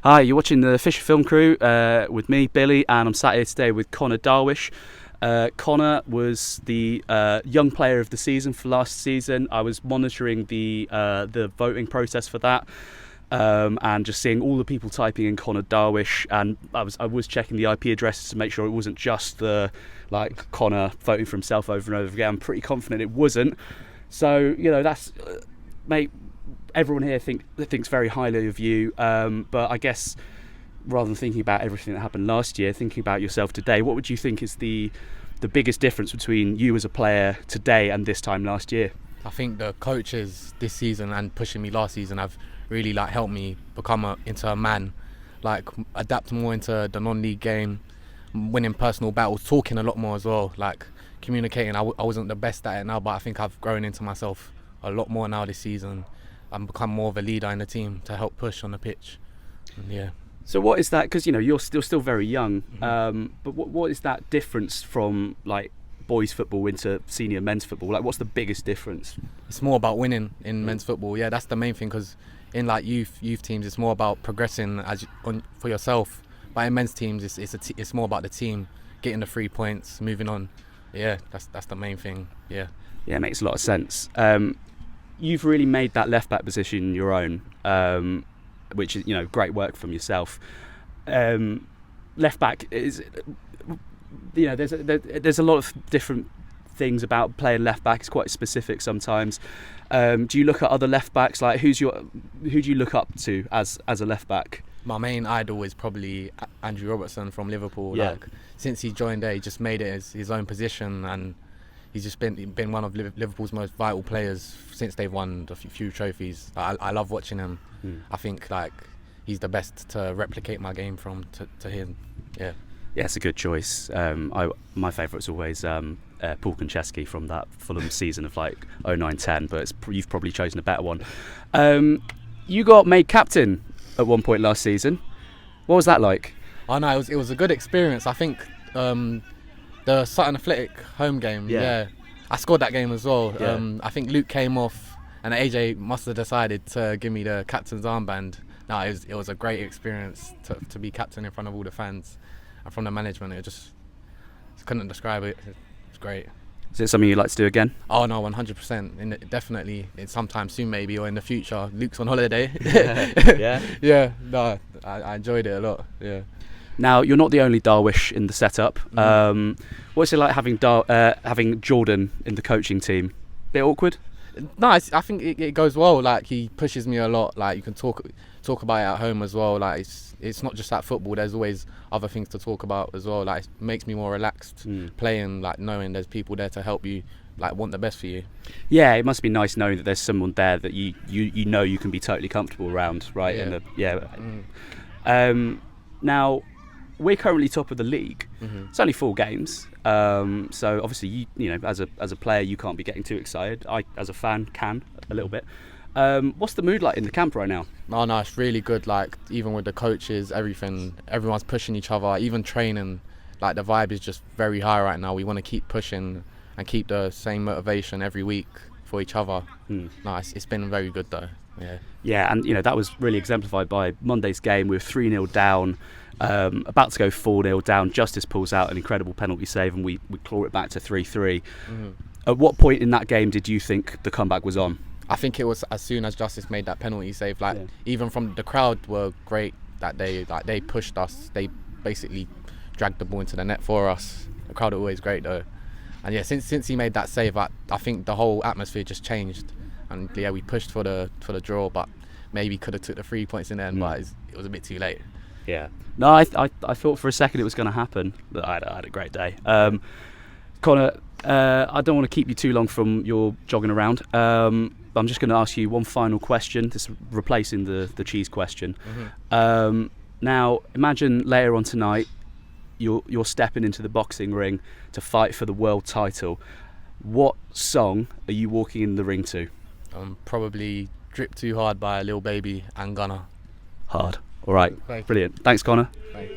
Hi, you're watching the Fisher Film Crew with me, Billy, and I'm sat here today with Conor Darwish. Conor was the young player of the season for last season. I was monitoring the voting process for that, and just seeing all the people typing in Conor Darwish, and I was checking the IP addresses to make sure it wasn't just the Conor voting for himself over and over again. I'm pretty confident it wasn't. So that's mate. Everyone here thinks very highly of you, but I guess rather than thinking about everything that happened last year, thinking about yourself today, what would you think is the biggest difference between you as a player today and this time last year? I think the coaches this season and pushing me last season have really helped me become into a man, adapt more into the non-league game, winning personal battles, talking a lot more as well, communicating. I wasn't the best at it now, but I think I've grown into myself a lot more now this season. And become more of a leader in the team to help push on the pitch. Yeah. So what is that? Because you're still very young. But what is that difference from boys football into senior men's football? What's the biggest difference? It's more about winning in men's football. Yeah, that's the main thing. Because in youth teams, it's more about progressing for yourself. But in men's teams, it's more about the team getting the 3 points, moving on. Yeah, that's the main thing. Yeah. Yeah, it makes a lot of sense. You've really made that left back position your own, which is great work from yourself. Left back is there's a lot of different things about playing left back. It's quite specific sometimes. Do you look at other left backs? Who do you look up to as a left back? My main idol is probably Andrew Robertson from Liverpool. Yeah. Since he joined there, he just made it his own position, and he's just been one of Liverpool's most vital players since they've won a few trophies. I love watching him. I think he's the best to replicate my game from to him. Yeah. Yeah, it's a good choice. My favourite's always Paul Konchesky from that Fulham season of 09-10, but you've probably chosen a better one. You got made captain at one point last season. What was that like? Oh no, it was a good experience. I think the Sutton Athletic home game, yeah. I scored that game as well. Yeah. I think Luke came off and AJ must have decided to give me the captain's armband. No, it was a great experience to be captain in front of all the fans and from the management. It just couldn't describe it. It's great. Is it something you'd like to do again? Oh no, 100%. Definitely. Sometime soon maybe, or in the future. Luke's on holiday. Yeah? Yeah, no, I enjoyed it a lot, yeah. Now, you're not the only Darwish in the setup. What's it like having Jordan in the coaching team? Bit awkward? No, I think it goes well. He pushes me a lot. You can talk about it at home as well. It's not just at football. There's always other things to talk about as well. It makes me more relaxed playing. Knowing there's people there to help you. Want the best for you. Yeah, it must be nice knowing that there's someone there that you can be totally comfortable around, right? Now, we're currently top of the league. It's only 4 games, so obviously as a player you can't be getting too excited. I, as a fan, can a little bit. What's the mood like in the camp right now? Oh no, it's really good. Even with the coaches, everyone's pushing each other. Even training, the vibe is just very high right now. We want to keep pushing and keep the same motivation every week for each other. No, it's been very good though. Yeah, and that was really exemplified by Monday's game. We were 3-0 down. About to go 4-0 down. Justice pulls out an incredible penalty save and we claw it back to 3-3. At what point in that game did you think the comeback was on? I think it was as soon as Justice made that penalty save. Even from the crowd were great that day. They pushed us. They basically dragged the ball into the net for us. The crowd are always great though. And yeah, since he made that save, I think the whole atmosphere just changed. And yeah, we pushed for the draw, but maybe could have took the 3 points in the end, but it was a bit too late. Yeah. No, I thought for a second it was going to happen. But I had a great day. Conor, I don't want to keep you too long from your jogging around. I'm just going to ask you one final question. This is replacing the cheese question. Now, imagine later on tonight, you're stepping into the boxing ring to fight for the world title. What song are you walking in the ring to? Probably Drip Too Hard by Lil Baby and Gunna. Hard. All right. Brilliant. Thanks, Conor. Thanks.